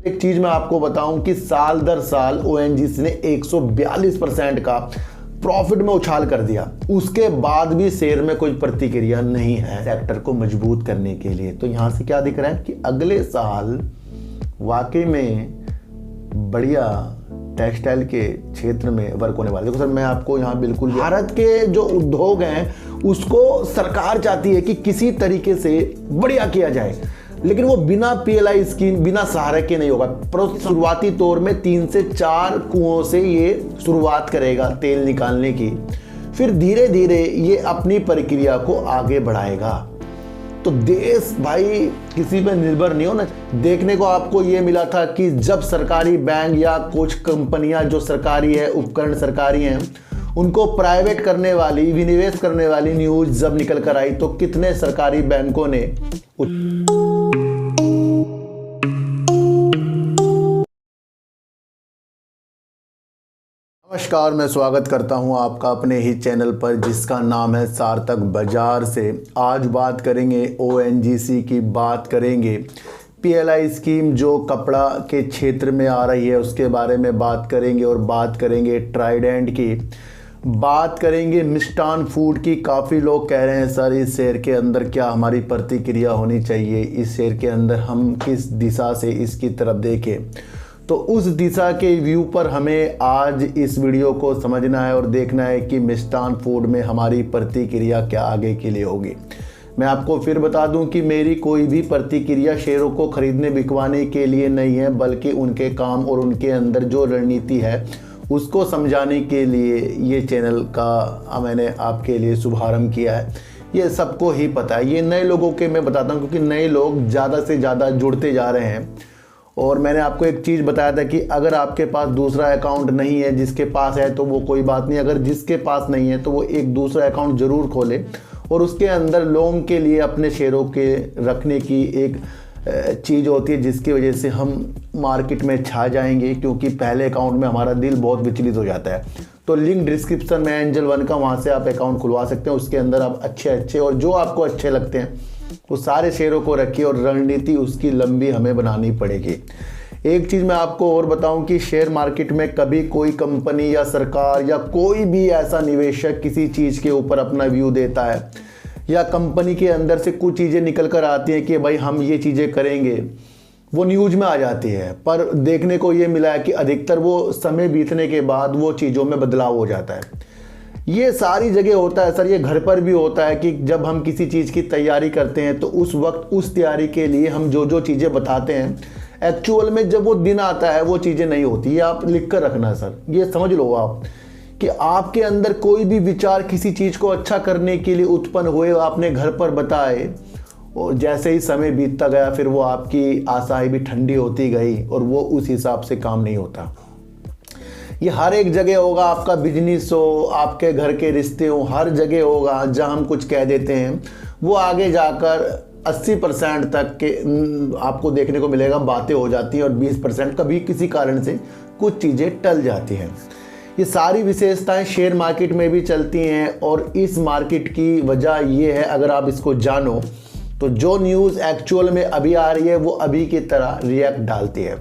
एक चीज मैं आपको बताऊं कि साल दर साल ओएनजीसी ने 142% का प्रॉफिट में उछाल कर दिया, उसके बाद भी शेयर में कोई प्रतिक्रिया नहीं है सेक्टर को मजबूत करने के लिए। तो यहां से क्या दिख रहा है कि अगले साल वाकई में बढ़िया टेक्सटाइल के क्षेत्र में वर्क होने वाला है। देखो सर, मैं आपको यहाँ बिल्कुल भारत के जो उद्योग हैं उसको सरकार चाहती है कि किसी तरीके से बढ़िया किया जाए, लेकिन वो बिना पीएलआई स्कीम, बिना सहारे के नहीं होगा। पर शुरुआती तौर में 3 से 4 कुओं से ये शुरुआत करेगा तेल निकालने की, फिर धीरे धीरे ये अपनी प्रक्रिया को आगे बढ़ाएगा। तो देश भाई किसी पे निर्भर नहीं होना। देखने को आपको ये मिला था कि जब सरकारी बैंक या कुछ कंपनियां जो सरकारी है, उपकरण सरकारी हैं, उनको प्राइवेट करने वाली, विनिवेश करने वाली न्यूज जब निकल कर आई तो कितने सरकारी बैंकों ने नमस्कार, मैं स्वागत करता हूं आपका अपने ही चैनल पर जिसका नाम है सार्थक बाजार से। आज बात करेंगे ओएनजीसी की, बात करेंगे पीएलआई स्कीम जो कपड़ा के क्षेत्र में आ रही है उसके बारे में बात करेंगे, और बात करेंगे ट्राइडेंट की, बात करेंगे मिष्ठान फूड की। काफ़ी लोग कह रहे हैं सर इस शेयर के अंदर क्या हमारी प्रतिक्रिया होनी चाहिए, इस शेयर के अंदर हम किस दिशा से इसकी तरफ देखें। तो उस दिशा के व्यू पर हमें आज इस वीडियो को समझना है और देखना है कि मिष्ठान फूड में हमारी प्रतिक्रिया क्या आगे के लिए होगी। मैं आपको फिर बता दूं कि मेरी कोई भी प्रतिक्रिया शेयरों को खरीदने बिकवाने के लिए नहीं है, बल्कि उनके काम और उनके अंदर जो रणनीति है उसको समझाने के लिए ये चैनल का मैंने आपके लिए शुभारंभ किया है। ये सबको ही पता है, ये नए लोगों के मैं बताता हूँ क्योंकि नए लोग ज़्यादा से ज़्यादा जुड़ते जा रहे हैं। और मैंने आपको एक चीज़ बताया था कि अगर आपके पास दूसरा अकाउंट नहीं है, जिसके पास है तो वो कोई बात नहीं, अगर जिसके पास नहीं है तो वो एक दूसरा अकाउंट ज़रूर खोले और उसके अंदर लोन के लिए अपने शेयरों के रखने की एक चीज़ होती है जिसकी वजह से हम मार्केट में छा जाएंगे, क्योंकि पहले अकाउंट में हमारा दिल बहुत विचलित हो जाता है। तो लिंक डिस्क्रिप्शन में एंजल वन का, वहाँ से आप अकाउंट खुलवा सकते हैं। उसके अंदर आप अच्छे और जो आपको अच्छे लगते हैं वो सारे शेयरों को रखिए और रणनीति उसकी लंबी हमें बनानी पड़ेगी। एक चीज़ मैं आपको और बताऊं कि शेयर मार्केट में कभी कोई कंपनी या सरकार या कोई भी ऐसा निवेशक किसी चीज़ के ऊपर अपना व्यू देता है या कंपनी के अंदर से कुछ चीज़ें निकल कर आती हैं कि भाई हम ये चीज़ें करेंगे, वो न्यूज़ में आ जाती है, पर देखने को ये मिला है कि अधिकतर वो समय बीतने के बाद वो चीज़ों में बदलाव हो जाता है। ये सारी जगह होता है सर, ये घर पर भी होता है कि जब हम किसी चीज़ की तैयारी करते हैं तो उस वक्त उस तैयारी के लिए हम जो चीज़ें बताते हैं, एक्चुअल में जब वो दिन आता है वो चीज़ें नहीं होती। ये आप लिख कर रखना सर, ये समझ लो आप कि आपके अंदर कोई भी विचार किसी चीज़ को अच्छा करने के लिए उत्पन्न हुए, आपने घर पर बताए और जैसे ही समय बीतता गया फिर वो आपकी आशाएं भी ठंडी होती गई और वो उस हिसाब से काम नहीं होता। ये हर एक जगह होगा, आपका बिजनेस हो, आपके घर के रिश्ते हो, हर जगह होगा। जहाँ हम कुछ कह देते हैं वो आगे जाकर 80% तक के आपको देखने को मिलेगा बातें हो जाती हैं और 20% कभी किसी कारण से कुछ चीज़ें टल जाती हैं। ये सारी विशेषताएं शेयर मार्केट में भी चलती हैं और इस मार्केट की वजह ये है, अगर आप इसको जानो तो जो न्यूज़ एक्चुअल में अभी आ रही है वो अभी की तरह रिएक्ट डालती है।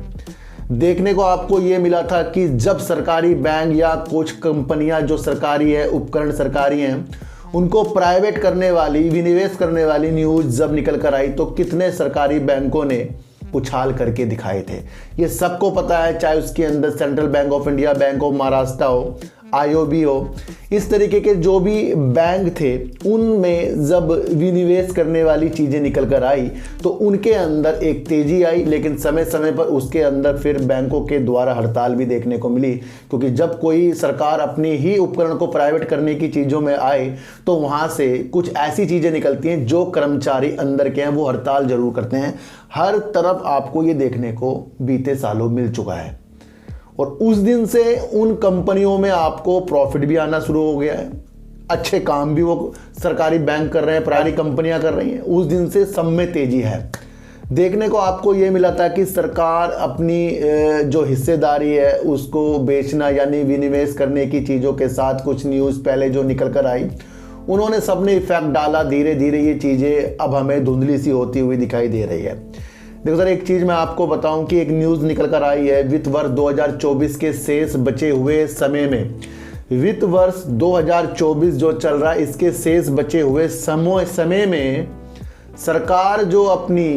देखने को आपको ये मिला था कि जब सरकारी बैंक या कुछ कंपनियां जो सरकारी है, उपकरण सरकारी हैं, उनको प्राइवेट करने वाली, विनिवेश करने वाली न्यूज़ जब निकल कर आई तो कितने सरकारी बैंकों ने उछाल करके दिखाए थे। ये सबको पता है, चाहे उसके अंदर central bank of India, bank of Maharashtra हो, आईओबी हो, इस तरीके के जो भी बैंक थे उनमें जब विनिवेश करने वाली चीज़ें निकल कर आई तो उनके अंदर एक तेज़ी आई, लेकिन समय समय पर उसके अंदर फिर बैंकों के द्वारा हड़ताल भी देखने को मिली, क्योंकि जब कोई सरकार अपनी ही उपकरण को प्राइवेट करने की चीज़ों में आए तो वहाँ से कुछ ऐसी चीज़ें निकलती हैं जो कर्मचारी अंदर के हैं वो हड़ताल जरूर करते हैं। हर तरफ आपको ये देखने को बीते सालों मिल चुका है और उस दिन से उन कंपनियों में आपको प्रॉफिट भी आना शुरू हो गया है, अच्छे काम भी वो सरकारी बैंक कर रहे हैं, प्राइवेट कंपनियां कर रही हैं। उस दिन से सब में तेजी है। देखने को आपको ये मिला था कि सरकार अपनी जो हिस्सेदारी है उसको बेचना यानी विनिवेश करने की चीज़ों के साथ कुछ न्यूज़ पहले जो निकल कर आई उन्होंने सबने इफेक्ट डाला। धीरे धीरे ये चीज़ें अब हमें धुंधली सी होती हुई दिखाई दे रही है। देखो सर, एक चीज़ मैं आपको बताऊं कि एक न्यूज़ निकल कर आई है, वित्त वर्ष 2024 के शेष बचे हुए समय में, वित्त वर्ष 2024 जो चल रहा है इसके शेष बचे हुए समय में सरकार जो अपनी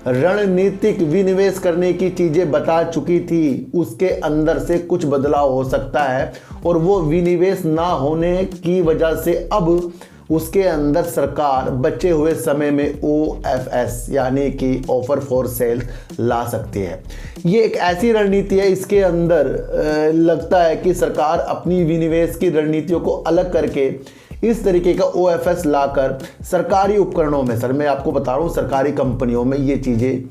रणनीतिक विनिवेश करने की चीज़ें बता चुकी थी उसके अंदर से कुछ बदलाव हो सकता है, और वो विनिवेश ना होने की वजह से अब उसके अंदर सरकार बचे हुए समय में OFS यानी कि ऑफर फॉर सेल ला सकती है। ये एक ऐसी रणनीति है, इसके अंदर लगता है कि सरकार अपनी विनिवेश की रणनीतियों को अलग करके इस तरीके का OFS लाकर सरकारी उपकरणों में, सर मैं आपको बता रहा हूँ सरकारी कंपनियों में ये चीज़ें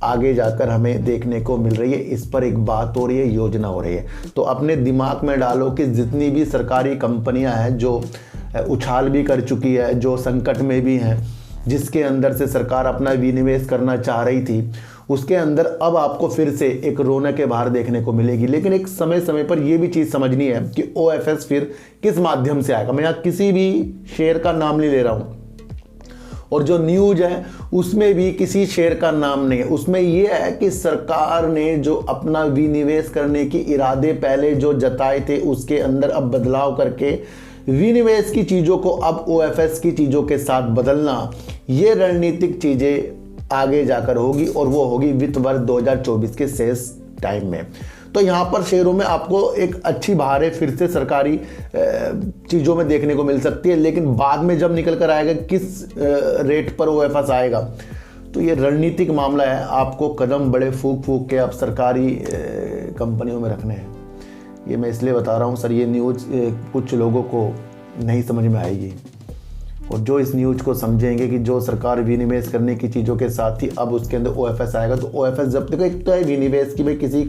आगे जाकर हमें देखने को मिल रही है। इस पर एक बात हो रही है, योजना हो रही है। तो अपने दिमाग में डालो कि जितनी भी सरकारी कंपनियां हैं जो उछाल भी कर चुकी है, जो संकट में भी हैं, जिसके अंदर से सरकार अपना विनिवेश करना चाह रही थी, उसके अंदर अब आपको फिर से एक रौनक के बाहर देखने को मिलेगी। लेकिन एक समय समय पर यह भी चीज़ समझनी है कि OFS फिर किस माध्यम से आएगा। मैं यहाँ किसी भी शेयर का नाम नहीं ले रहा हूँ, और जो न्यूज है उसमें भी किसी शेयर का नाम नहीं है। उसमें यह है कि सरकार ने जो अपना विनिवेश करने की इरादे पहले जो जताए थे उसके अंदर अब बदलाव करके विनिवेश की चीज़ों को अब OFS की चीज़ों के साथ बदलना, ये रणनीतिक चीज़ें आगे जाकर होगी, और वो होगी वित्त वर्ष 2024 के शेष टाइम में। तो यहाँ पर शेयरों में आपको एक अच्छी बहारें फिर से सरकारी चीज़ों में देखने को मिल सकती है। लेकिन बाद में जब निकल कर आएगा किस रेट पर OFS आएगा, तो ये रणनीतिक मामला है। आपको कदम बड़े फूक फूक के अब सरकारी कंपनियों में रखने हैं। ये मैं इसलिए बता रहा हूँ सर, ये न्यूज़ कुछ लोगों को नहीं समझ में आएगी, और जो इस न्यूज़ को समझेंगे कि जो सरकार विनिवेश करने की चीज़ों के साथ ही अब उसके अंदर OFS आएगा, तो OFS जब तक एक तो है विनिवेश की, भाई किसी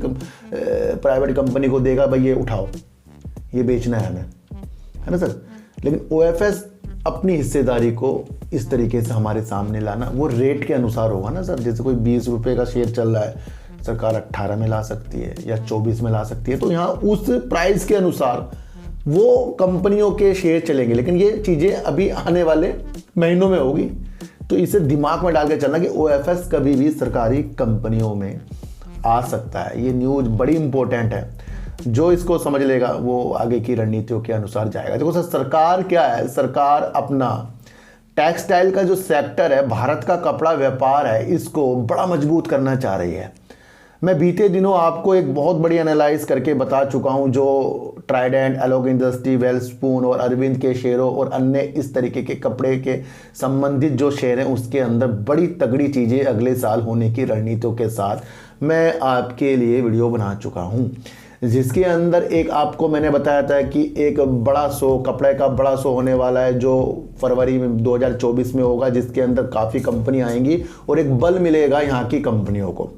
प्राइवेट कंपनी को देगा, भाई ये उठाओ, ये बेचना है हमें, है ना सर। लेकिन OFS अपनी हिस्सेदारी को इस तरीके से हमारे सामने लाना, वो रेट के अनुसार होगा ना सर। जैसे कोई 20 रुपये का शेयर चल रहा है, सरकार 18 में ला सकती है या 24 में ला सकती है, तो यहाँ उस प्राइस के अनुसार वो कंपनियों के शेयर चलेंगे। लेकिन ये चीज़ें अभी आने वाले महीनों में होगी, तो इसे दिमाग में डाल के चलना कि OFS कभी भी सरकारी कंपनियों में आ सकता है। ये न्यूज़ बड़ी इंपॉर्टेंट है, जो इसको समझ लेगा वो आगे की रणनीतियों के अनुसार जाएगा। देखो सर, सरकार क्या है, सरकार अपना टेक्सटाइल का जो सेक्टर है, भारत का कपड़ा व्यापार है, इसको बड़ा मजबूत करना चाह रही है। मैं बीते दिनों आपको एक बहुत बड़ी एनालाइज करके बता चुका हूं, जो ट्राइडेंट, एलोक इंडस्ट्री, वेलस्पून और अरविंद के शेयरों और अन्य इस तरीके के कपड़े के संबंधित जो शेयर हैं उसके अंदर बड़ी तगड़ी चीज़ें अगले साल होने की रणनीतियों के साथ मैं आपके लिए वीडियो बना चुका हूं, जिसके अंदर एक आपको मैंने बताया था कि एक बड़ा शो, कपड़े का बड़ा शो होने वाला है जो फरवरी में 2024 में होगा, जिसके अंदर काफ़ी कंपनियां आएंगी और एक बल मिलेगा यहाँ की कंपनियों को।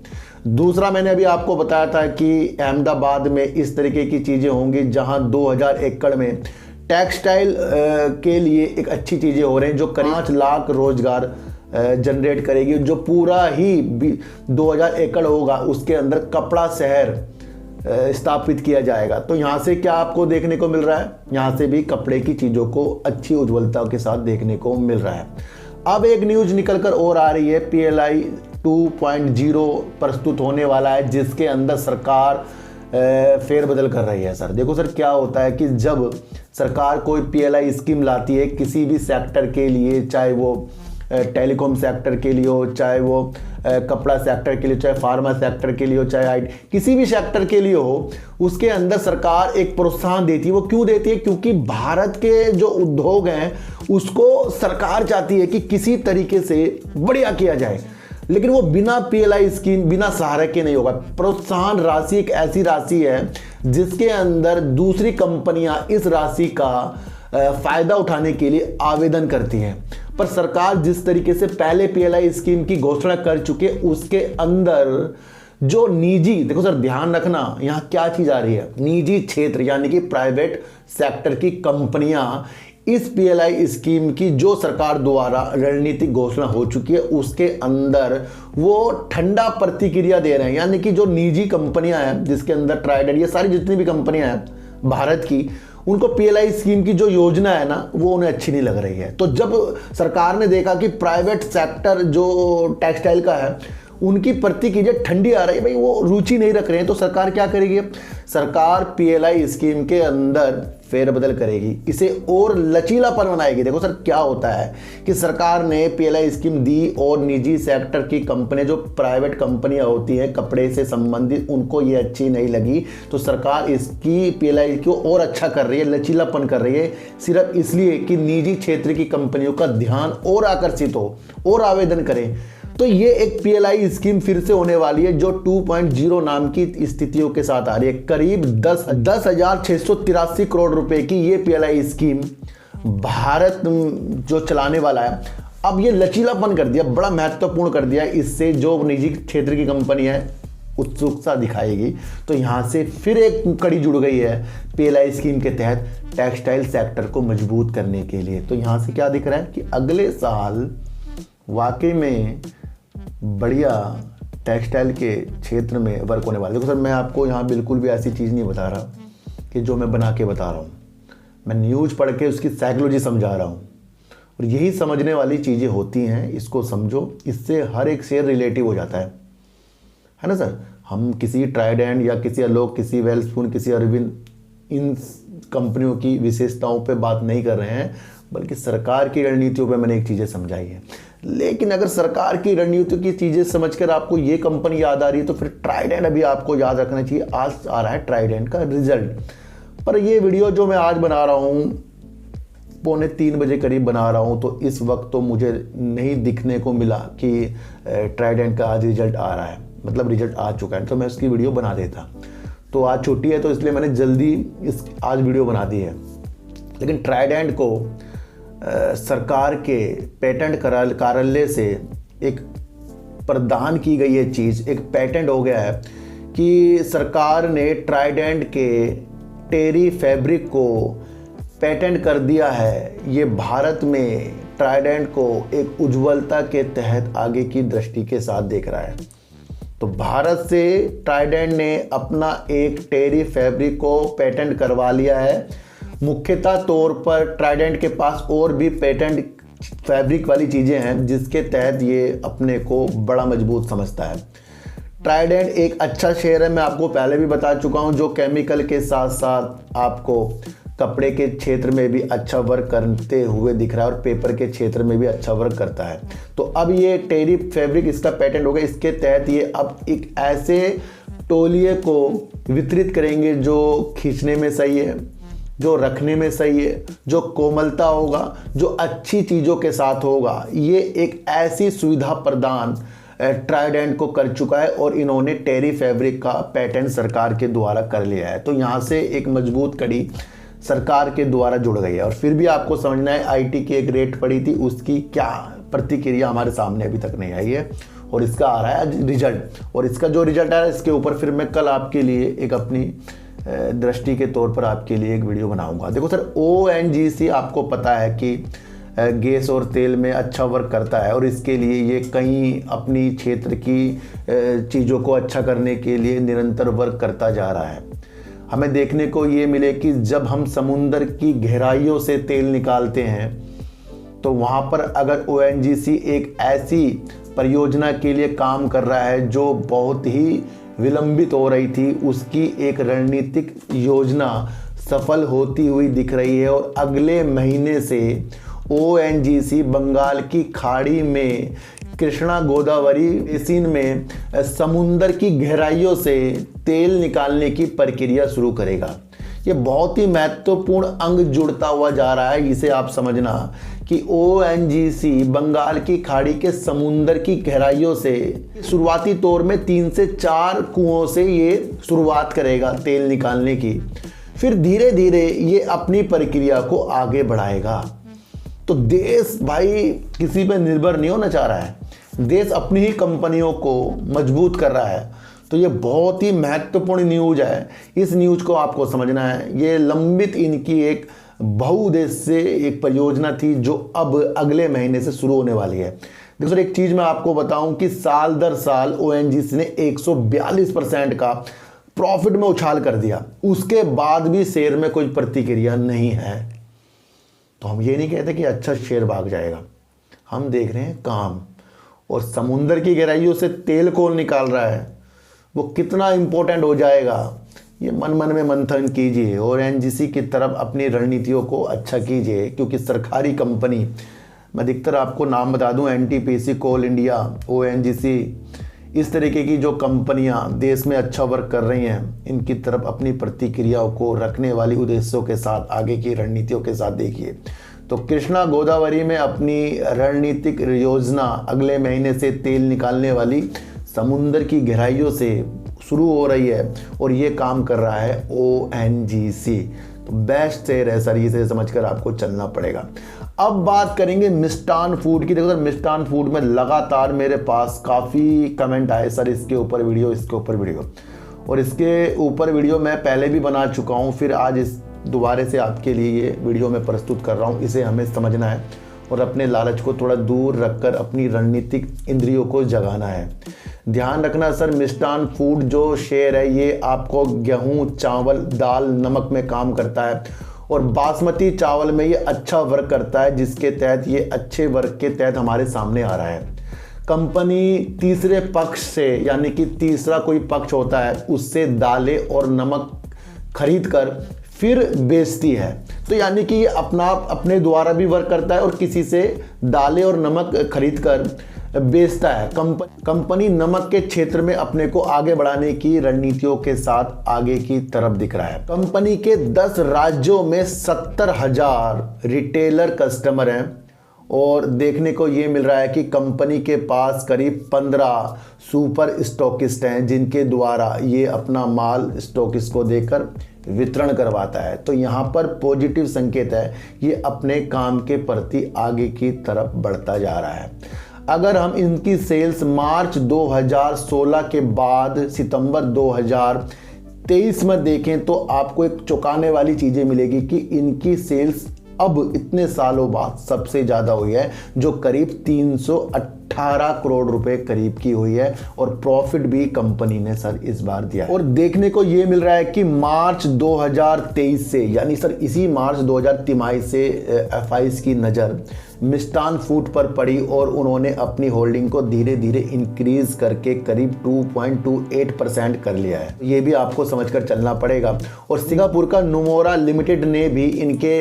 दूसरा, मैंने अभी आपको बताया था कि अहमदाबाद में इस तरीके की चीज़ें होंगी जहां 2000 एकड़ में टेक्सटाइल के लिए एक अच्छी चीज़ें हो रही हैं, जो करीब 5 लाख रोजगार जनरेट करेगी। जो पूरा ही 2000 एकड़ होगा उसके अंदर कपड़ा शहर स्थापित किया जाएगा। तो यहाँ से क्या आपको देखने को मिल रहा है, यहाँ से भी कपड़े की चीज़ों को अच्छी उज्ज्वलता के साथ देखने को मिल रहा है। अब एक न्यूज़ निकल कर और आ रही है, PLI 2.0 प्रस्तुत होने वाला है, जिसके अंदर सरकार फेरबदल कर रही है। सर देखो सर, क्या होता है कि जब सरकार कोई PLI स्कीम लाती है किसी भी सेक्टर के लिए, चाहे वो टेलीकॉम सेक्टर के लिए हो, चाहे वो कपड़ा सेक्टर के लिए, चाहे फार्मा सेक्टर के लिए हो, चाहे IT, किसी भी सेक्टर के लिए हो, उसके अंदर सरकार एक प्रोत्साहन देती है। वो क्यों देती है? क्योंकि भारत के जो उद्योग हैं उसको सरकार चाहती है कि किसी तरीके से बढ़िया किया जाए, लेकिन वो बिना PLI स्कीम, बिना सहारे के नहीं होगा। प्रोत्साहन राशि एक ऐसी राशि है जिसके अंदर दूसरी कंपनियां इस राशि का फायदा उठाने के लिए आवेदन करती हैं। पर सरकार जिस तरीके से पहले PLI स्कीम की घोषणा कर चुके, उसके अंदर जो निजी, देखो सर ध्यान रखना यहाँ क्या चीज आ रही है, निजी क्षेत्र यानी कि प्राइवेट सेक्टर की कंपनियां इस PLI स्कीम की जो सरकार द्वारा रणनीतिक घोषणा हो चुकी है उसके अंदर वो ठंडा प्रतिक्रिया दे रहे हैं। यानी कि जो निजी कंपनियां हैं, जिसके अंदर ट्राइडेंट, ये सारी जितनी भी कंपनियां हैं भारत की, उनको PLI स्कीम की जो योजना है ना, वो उन्हें अच्छी नहीं लग रही है। तो जब सरकार ने देखा कि प्राइवेट सेक्टर जो टेक्सटाइल का है उनकी प्रतिक्रिया ठंडी आ रही है, भाई वो रुचि नहीं रख रहे हैं। तो सरकार क्या करेगी? सरकार पीएलआई स्कीम के अंदर फेरबदल करेगी, इसे और लचीलापन बनाएगी। देखो सर क्या होता है कि सरकार ने पीएलआई स्कीम दी और निजी सेक्टर की कंपनी, जो प्राइवेट कंपनियां होती हैं कपड़े से संबंधित, उनको ये अच्छी नहीं लगी, तो सरकार इसकी पीएलआई को और अच्छा कर रही है, लचीलापन कर रही है, सिर्फ इसलिए कि निजी क्षेत्र की कंपनियों का ध्यान और आकर्षित हो और आवेदन करें। तो ये एक पीएलआई स्कीम फिर से होने वाली है जो 2.0 नाम की स्थितियों के साथ आ रही है। करीब 10,683 करोड़ रुपए की ये पीएलआई स्कीम भारत जो चलाने वाला है। अब ये लचीलापन कर दिया, बड़ा महत्वपूर्ण कर दिया। इससे जो निजी क्षेत्र की कंपनी है उत्सुकता दिखाएगी। तो यहाँ से फिर एक कड़ी जुड़ गई है पीएलआई स्कीम के तहत टेक्सटाइल सेक्टर को मजबूत करने के लिए। तो यहाँ से क्या दिख रहा है कि अगले साल वाकई में बढ़िया टेक्सटाइल के क्षेत्र में वर्क होने वाला है। देखो सर मैं आपको यहाँ बिल्कुल भी ऐसी चीज़ नहीं बता रहा कि जो मैं बना के बता रहा हूँ, मैं न्यूज़ पढ़ के उसकी साइकोलॉजी समझा रहा हूँ। और यही समझने वाली चीज़ें होती हैं, इसको समझो, इससे हर एक शेयर रिलेटिव हो जाता है ना सर। हम किसी ट्राइडेंट या किसी आलोक, किसी वेलस्पून, किसी अरविंद, इन कंपनियों की विशेषताओं पे बात नहीं कर रहे हैं, बल्कि सरकार की रणनीतियों पे मैंने एक चीज़ें समझाई है। लेकिन अगर सरकार की रणनीतियों की चीज़ें समझकर आपको ये कंपनी याद आ रही है तो फिर ट्राइडेंट अभी आपको याद रखना चाहिए। आज आ रहा है ट्राइडेंट का रिजल्ट। पर ये वीडियो जो मैं आज बना रहा हूँ 2:45 बजे करीब बना रहा हूँ, तो इस वक्त तो मुझे नहीं दिखने को मिला कि ट्राइडेंट का आज रिजल्ट आ रहा है, मतलब रिजल्ट आ चुका है, तो मैं उसकी वीडियो बना देता। तो आज छुट्टी है तो इसलिए मैंने जल्दी आज वीडियो बना दी है। लेकिन ट्राइडेंट को सरकार के पेटेंट कार्यालय से एक प्रदान की गई ये चीज़, एक पेटेंट हो गया है कि सरकार ने ट्राइडेंट के टेरी फैब्रिक को पेटेंट कर दिया है। ये भारत में ट्राइडेंट को एक उज्ज्वलता के तहत आगे की दृष्टि के साथ देख रहा है। तो भारत से ट्राइडेंट ने अपना एक टेरी फैब्रिक को पेटेंट करवा लिया है। मुख्यतः तौर पर ट्राइडेंट के पास और भी पेटेंट फैब्रिक वाली चीज़ें हैं जिसके तहत ये अपने को बड़ा मजबूत समझता है। ट्राइडेंट एक अच्छा शेयर है, मैं आपको पहले भी बता चुका हूँ, जो केमिकल के साथ साथ आपको कपड़े के क्षेत्र में भी अच्छा वर्क करते हुए दिख रहा है और पेपर के क्षेत्र में भी अच्छा वर्क करता है। तो अब ये टेरी फैब्रिक इसका पेटेंट हो गया। इसके तहत ये अब एक ऐसे तौलिए को वितरित करेंगे जो खींचने में सही है, जो रखने में सही है, जो कोमलता होगा, जो अच्छी चीज़ों के साथ होगा। ये एक ऐसी सुविधा प्रदान ट्राइडेंट को कर चुका है और इन्होंने टेरी फैब्रिक का पेटेंट सरकार के द्वारा कर लिया है। तो यहाँ से एक मजबूत कड़ी सरकार के द्वारा जुड़ गई है। और फिर भी आपको समझना है आईटी की एक रेट पड़ी थी, उसकी क्या प्रतिक्रिया हमारे सामने अभी तक नहीं आई है और इसका आ रहा है रिजल्ट। और इसका जो रिजल्ट आ रहा है इसके ऊपर फिर मैं कल आपके लिए एक अपनी दृष्टि के तौर पर आपके लिए एक वीडियो बनाऊंगा। देखो सर ONGC आपको पता है कि गैस और तेल में अच्छा वर्क करता है और इसके लिए ये कई अपनी क्षेत्र की चीज़ों को अच्छा करने के लिए निरंतर वर्क करता जा रहा है। हमें देखने को ये मिले कि जब हम समुद्र की गहराइयों से तेल निकालते हैं तो वहाँ पर अगर ONGC एक ऐसी परियोजना के लिए काम कर रहा है जो बहुत ही विलंबित हो रही थी, उसकी एक रणनीतिक योजना सफल होती हुई दिख रही है। और अगले महीने से ONGC बंगाल की खाड़ी में कृष्णा गोदावरी बेसिन में समुंदर की गहराइयों से तेल निकालने की प्रक्रिया शुरू करेगा। ये बहुत ही महत्वपूर्ण अंग जुड़ता हुआ जा रहा है। इसे आप समझना कि ONGC बंगाल की खाड़ी के समुंदर की गहराइयों से शुरुआती तौर में 3 से 4 कुओं से ये शुरुआत करेगा तेल निकालने की। फिर धीरे धीरे ये अपनी प्रक्रिया को आगे बढ़ाएगा। तो देश भाई किसी पे निर्भर नहीं होना चाह रहा है, देश अपनी ही कंपनियों को मजबूत कर रहा है। तो ये बहुत ही महत्वपूर्ण न्यूज़ है, इस न्यूज़ को आपको समझना है। ये लंबित इनकी एक बहुउद्देश्य एक परियोजना थी जो अब अगले महीने से शुरू होने वाली है। देखो सर एक चीज़ मैं आपको बताऊं कि साल दर साल ONGC ने 142% का प्रॉफिट में उछाल कर दिया, उसके बाद भी शेयर में कोई प्रतिक्रिया नहीं है। तो हम ये नहीं कहते कि अच्छा शेयर भाग जाएगा, हम देख रहे हैं काम। और समुंदर की गहराइयों से तेल कौन निकाल रहा है, वो कितना इम्पोर्टेंट हो जाएगा, ये मन मन में मंथन कीजिए और एनजीसी की तरफ अपनी रणनीतियों को अच्छा कीजिए। क्योंकि सरकारी कंपनी, मैं अधिकतर आपको नाम बता दूं, एनटीपीसी, कोल इंडिया, ओएनजीसी, इस तरीके की जो कंपनियां देश में अच्छा वर्क कर रही हैं, इनकी तरफ अपनी प्रतिक्रियाओं को रखने वाली उद्देश्यों के साथ, आगे की रणनीतियों के साथ देखिए। तो कृष्णा गोदावरी में अपनी रणनीतिक योजना अगले महीने से तेल निकालने वाली समुंदर की गहराइयों से शुरू हो रही है और ये काम कर रहा है ओएनजीसी। तो बेस्ट शेयर है सर, इसे समझकर आपको चलना पड़ेगा। अब बात करेंगे मिष्टान फूड की। देखो सर, मिष्टान फूड में लगातार मेरे पास काफ़ी कमेंट आए, सर इसके ऊपर वीडियो, इसके ऊपर वीडियो, और इसके ऊपर वीडियो मैं पहले भी बना चुका हूँ, फिर आज इस दोबारा से आपके लिए ये वीडियो मैं प्रस्तुत कर रहा हूँ। इसे हमें समझना है और अपने लालच को थोड़ा दूर रखकर अपनी रणनीतिक इंद्रियों को जगाना है। ध्यान रखना सर, मिष्टान फूड जो शेयर है ये आपको गेहूं, चावल, दाल, नमक में काम करता है और बासमती चावल में ये अच्छा वर्क करता है, जिसके तहत ये अच्छे वर्क के तहत हमारे सामने आ रहा है। कंपनी तीसरे पक्ष से, यानी कि तीसरा कोई पक्ष होता है, उससे दालें और नमक खरीद कर फिर बेचती है। तो यानी कि ये अपने द्वारा भी वर्क करता है और किसी से दालें और नमक खरीद कर बेचता है। कंपनी नमक के क्षेत्र में अपने को आगे बढ़ाने की रणनीतियों के साथ आगे की तरफ दिख रहा है। कंपनी के 10 राज्यों में 70,000 रिटेलर कस्टमर हैं और देखने को ये मिल रहा है कि कंपनी के पास करीब 15 सुपर स्टॉकिस्ट हैं, जिनके द्वारा ये अपना माल स्टॉकिस्ट को देकर वितरण करवाता है। तो यहाँ पर पॉजिटिव संकेत है, ये अपने काम के प्रति आगे की तरफ बढ़ता जा रहा है। अगर हम इनकी सेल्स मार्च 2016 के बाद सितंबर 2023 में देखें तो आपको एक चौंकाने वाली चीज़ें मिलेगी कि इनकी सेल्स अब इतने सालों बाद सबसे ज़्यादा हुई है, जो करीब 318 करोड़ रुपए करीब की हुई है और प्रॉफिट भी कंपनी ने सर इस बार दिया है। और देखने को ये मिल रहा है कि मार्च 2023 से, यानी सर इसी मार्च 2023 से एफआईज की नज़र मिष्टान फूड पर पड़ी और उन्होंने अपनी होल्डिंग को धीरे धीरे इंक्रीज करके करीब 2.28% कर लिया है। ये भी आपको समझकर चलना पड़ेगा। और सिंगापुर का नुमोरा लिमिटेड ने भी इनके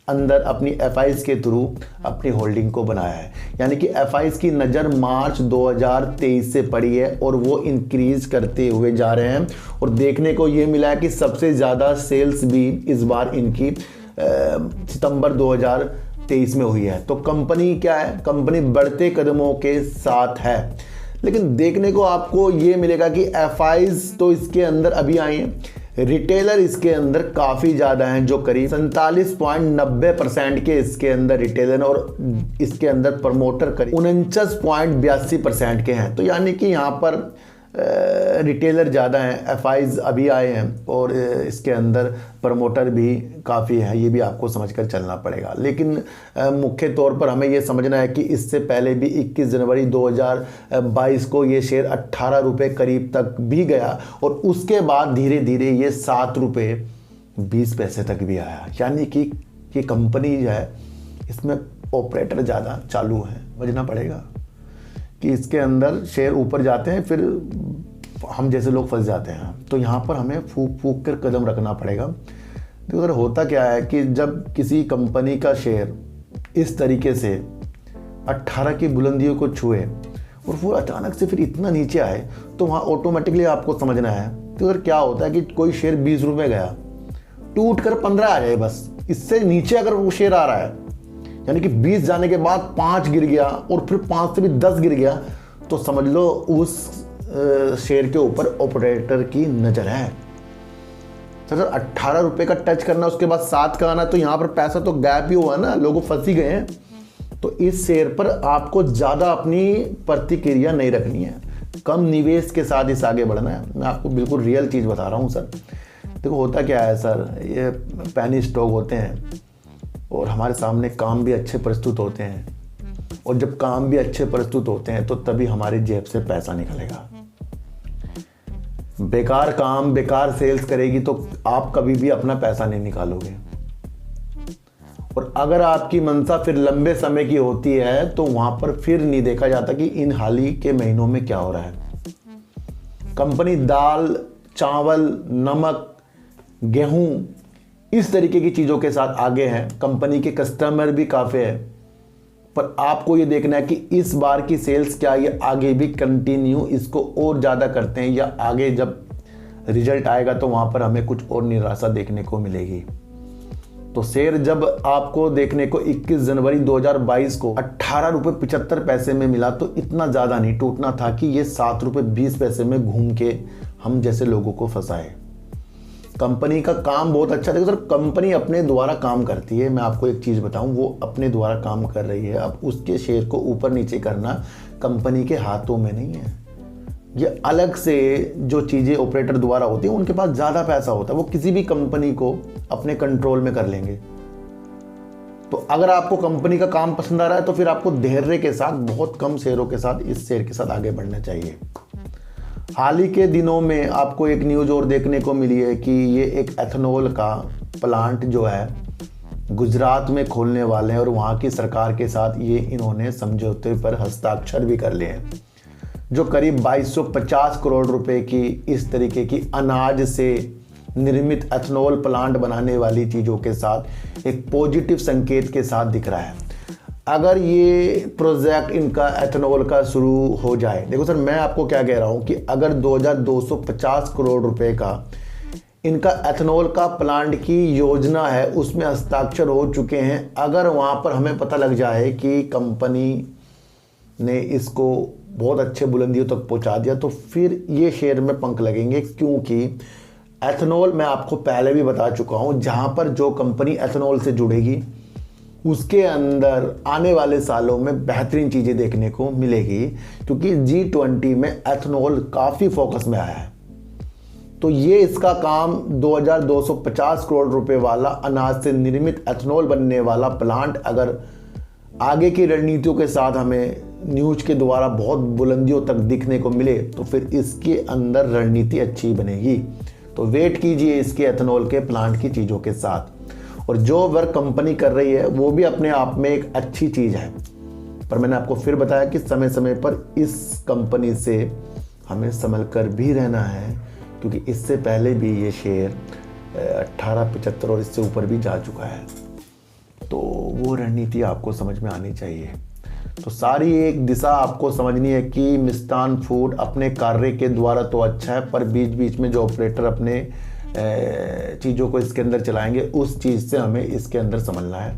अंदर अपनी एफआईज के थ्रू अपनी होल्डिंग को बनाया है, यानी कि एफआईज की नज़र मार्च 2023 से पड़ी है और वो इंक्रीज करते हुए जा रहे हैं। और देखने को ये मिला है कि सबसे ज़्यादा सेल्स भी इस बार इनकी सितंबर 2023 में हुई है। तो कंपनी क्या है, कंपनी बढ़ते कदमों के साथ है। लेकिन देखने को आपको ये मिलेगा कि एफआईज तो इसके अंदर अभी आई हैं, रिटेलर इसके अंदर काफ़ी ज़्यादा हैं, जो करीब 47.90% के इसके अंदर रिटेलर और इसके अंदर प्रमोटर करीब 49.82% के हैं। तो यानी कि यहाँ पर रिटेलर ज़्यादा हैं, एफआईज अभी आए हैं और इसके अंदर प्रमोटर भी काफ़ी है। ये भी आपको समझकर चलना पड़ेगा। लेकिन मुख्य तौर पर हमें ये समझना है कि इससे पहले भी 21 जनवरी 2022 को ये शेयर 18 रुपये करीब तक भी गया और उसके बाद धीरे धीरे ये 7 रुपये 20 पैसे तक भी आया। यानी कि ये कंपनी जो है इसमें ऑपरेटर ज़्यादा चालू है। समझना पड़ेगा कि इसके अंदर शेयर ऊपर जाते हैं, फिर हम जैसे लोग फंस जाते हैं। तो यहाँ पर हमें फूक फूक कर कदम रखना पड़ेगा। तो अगर होता क्या है कि जब किसी कंपनी का शेयर इस तरीके से 18 की बुलंदियों को छुए और वो अचानक से फिर इतना नीचे आए, तो वहाँ ऑटोमेटिकली आपको समझना है तो अगर क्या होता है कि कोई शेयर 20 रुपये गया, टूट कर 15 आ जाए, बस इससे नीचे अगर वो शेयर आ रहा है, यानी कि 20 जाने के बाद 5 गिर गया और फिर 5 से भी 10 गिर गया, तो समझ लो उस शेयर के ऊपर ऑपरेटर की नज़र है। सर 18 रुपये का टच करना, उसके बाद 7 का आना, तो यहाँ पर पैसा तो गैप ही हुआ ना, लोग फंस ही गए हैं। तो इस शेयर पर आपको ज़्यादा अपनी प्रतिक्रिया नहीं रखनी है, कम निवेश के साथ इस आगे बढ़ना है। मैं आपको बिल्कुल रियल चीज़ बता रहा हूँ सर। देखो होता क्या है सर, ये पैनी स्टॉक होते हैं और हमारे सामने काम भी अच्छे प्रस्तुत होते हैं, और जब काम भी अच्छे प्रस्तुत होते हैं तो तभी हमारी जेब से पैसा निकलेगा। बेकार काम, बेकार सेल्स करेगी तो आप कभी भी अपना पैसा नहीं निकालोगे। और अगर आपकी मंशा फिर लंबे समय की होती है तो वहाँ पर फिर नहीं देखा जाता कि इन हाल ही के महीनों में क्या हो रहा है। कंपनी दाल, चावल, नमक, गेहूं इस तरीके की चीज़ों के साथ आगे है। कंपनी के कस्टमर भी काफ़ी है, पर आपको ये देखना है कि इस बार की सेल्स क्या ये आगे भी कंटिन्यू इसको और ज़्यादा करते हैं, या आगे जब रिजल्ट आएगा तो वहाँ पर हमें कुछ और निराशा देखने को मिलेगी। तो शेयर जब आपको देखने को 21 जनवरी 2022 को 18 रुपये 75 पैसे में मिला तो इतना ज़्यादा नहीं टूटना था कि ये 7 रुपये 20 पैसे में घूम के हम जैसे लोगों को फंसाए। कंपनी का काम बहुत अच्छा। देखो सर, कंपनी अपने द्वारा काम करती है। मैं आपको एक चीज़ बताऊं, वो अपने द्वारा काम कर रही है। अब उसके शेयर को ऊपर नीचे करना कंपनी के हाथों में नहीं है। ये अलग से जो चीज़ें ऑपरेटर द्वारा होती हैं, उनके पास ज़्यादा पैसा होता है, वो किसी भी कंपनी को अपने कंट्रोल में कर लेंगे। तो अगर आपको कंपनी का काम पसंद आ रहा है तो फिर आपको धैर्य के साथ, बहुत कम शेयरों के साथ, इस शेयर के साथ आगे बढ़ना चाहिए। हाल ही के दिनों में आपको एक न्यूज़ और देखने को मिली है कि ये एक एथेनॉल का प्लांट जो है गुजरात में खोलने वाले हैं, और वहाँ की सरकार के साथ ये इन्होंने समझौते पर हस्ताक्षर भी कर लिए हैं, जो करीब 2250 करोड़ रुपए की इस तरीके की अनाज से निर्मित एथेनॉल प्लांट बनाने वाली चीज़ों के साथ एक पॉजिटिव संकेत के साथ दिख रहा है। अगर ये प्रोजेक्ट इनका एथेनॉल का शुरू हो जाए, देखो सर, मैं आपको क्या कह रहा हूँ कि अगर 2250 करोड़ रुपए का इनका एथेनॉल का प्लांट की योजना है, उसमें हस्ताक्षर हो चुके हैं, अगर वहाँ पर हमें पता लग जाए कि कंपनी ने इसको बहुत अच्छे बुलंदियों तक पहुंचा दिया, तो फिर ये शेयर में पंख लगेंगे। क्योंकि एथेनॉल, मैं आपको पहले भी बता चुका हूं, जहां पर जो कंपनी एथेनॉल से जुड़ेगी उसके अंदर आने वाले सालों में बेहतरीन चीज़ें देखने को मिलेगी, क्योंकि G20 में एथेनॉल काफ़ी फोकस में आया है। तो ये इसका काम 2250 करोड़ रुपए वाला अनाज से निर्मित एथेनॉल बनने वाला प्लांट अगर आगे की रणनीतियों के साथ हमें न्यूज के द्वारा बहुत बुलंदियों तक दिखने को मिले, तो फिर इसके अंदर रणनीति अच्छी बनेगी। तो वेट कीजिए इसके एथेनॉल के प्लांट की चीज़ों के साथ। और जो वर्क कंपनी कर रही है वो भी अपने आप में एक अच्छी चीज़ है, पर मैंने आपको फिर बताया कि समय समय पर इस कंपनी से हमें संभल कर भी रहना है, क्योंकि इससे पहले भी ये शेयर 1875 और इससे ऊपर भी जा चुका है। तो वो रणनीति आपको समझ में आनी चाहिए। तो सारी एक दिशा आपको समझनी है कि मिष्ठान फूड अपने कार्य के द्वारा तो अच्छा है, पर बीच बीच में जो ऑपरेटर अपने चीज़ों को इसके अंदर चलाएंगे, उस चीज़ से हमें इसके अंदर समझना है।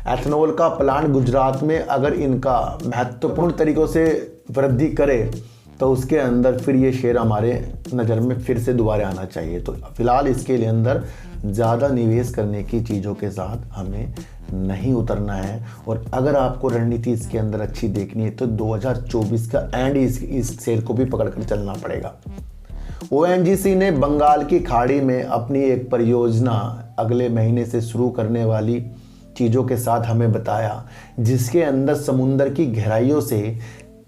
एथेनॉल का प्लांट गुजरात में अगर इनका महत्वपूर्ण तरीक़ों से वृद्धि करे तो उसके अंदर फिर ये शेयर हमारे नज़र में फिर से दोबारा आना चाहिए। तो फिलहाल इसके लिए अंदर ज़्यादा निवेश करने की चीज़ों के साथ हमें नहीं उतरना है। और अगर आपको रणनीति इसके अंदर अच्छी देखनी है तो 2024 का एंड इस शेयर को भी पकड़ कर चलना पड़ेगा। ONGC ने बंगाल की खाड़ी में अपनी एक परियोजना अगले महीने से शुरू करने वाली चीज़ों के साथ हमें बताया, जिसके अंदर समुंदर की गहराइयों से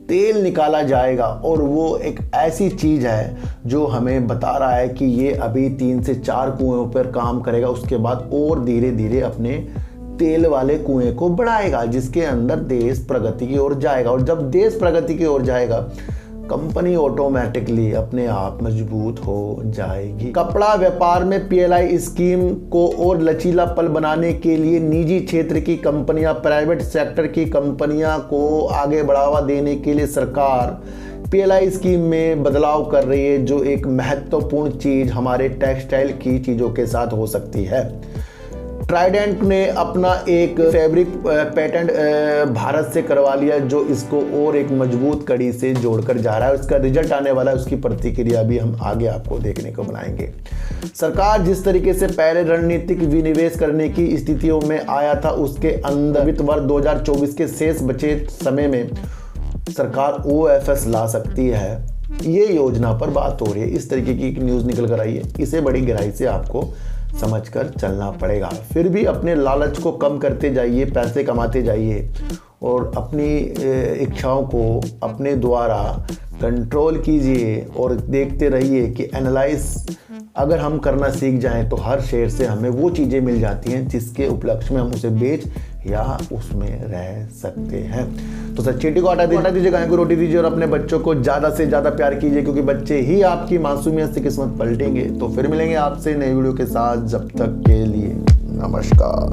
तेल निकाला जाएगा। और वो एक ऐसी चीज़ है जो हमें बता रहा है कि ये अभी 3 से 4 कुएं पर काम करेगा, उसके बाद और धीरे धीरे अपने तेल वाले कुएं को बढ़ाएगा, जिसके अंदर देश प्रगति की ओर जाएगा। और जब देश प्रगति की ओर जाएगा, कंपनी ऑटोमेटिकली अपने आप मजबूत हो जाएगी। कपड़ा व्यापार में PLI स्कीम को और लचीलापन बनाने के लिए निजी क्षेत्र की कंपनियां, प्राइवेट सेक्टर की कंपनियां को आगे बढ़ावा देने के लिए सरकार PLI स्कीम में बदलाव कर रही है, जो एक महत्वपूर्ण चीज़ हमारे टेक्सटाइल की चीज़ों के साथ हो सकती है। ट्राइडेंट ने अपना एक फैब्रिक पेटेंट भारत से करवा लिया, जो इसको और एक मजबूत कड़ी से जोड़कर जा रहा है। उसका रिजल्ट आने वाला है, उसकी प्रतिक्रिया भी हम आगे आपको देखने को बनाएंगे। सरकार जिस तरीके से पहले रणनीतिक विनिवेश करने की स्थितियों में आया था, उसके अंदर वित्त वर्ष 2024 के शेष बचे समय में सरकार OFS ला सकती है। ये योजना पर बात हो रही है। इस तरीके की न्यूज़ निकल कर आई है, इसे बड़ी गहराई से आपको समझकर चलना पड़ेगा। फिर भी अपने लालच को कम करते जाइए, पैसे कमाते जाइए और अपनी इच्छाओं को अपने द्वारा कंट्रोल कीजिए और देखते रहिए कि एनालाइज अगर हम करना सीख जाएं तो हर शेयर से हमें वो चीज़ें मिल जाती हैं जिसके उपलक्ष्य में हम उसे बेच या उसमें रह सकते हैं। तो सर चींटी को हटा दीजिए, गाय को रोटी दीजिए और अपने बच्चों को ज़्यादा से ज़्यादा प्यार कीजिए, क्योंकि बच्चे ही आपकी मासूमियत से किस्मत पलटेंगे। तो फिर मिलेंगे आपसे नई वीडियो के साथ, जब तक के लिए नमस्कार।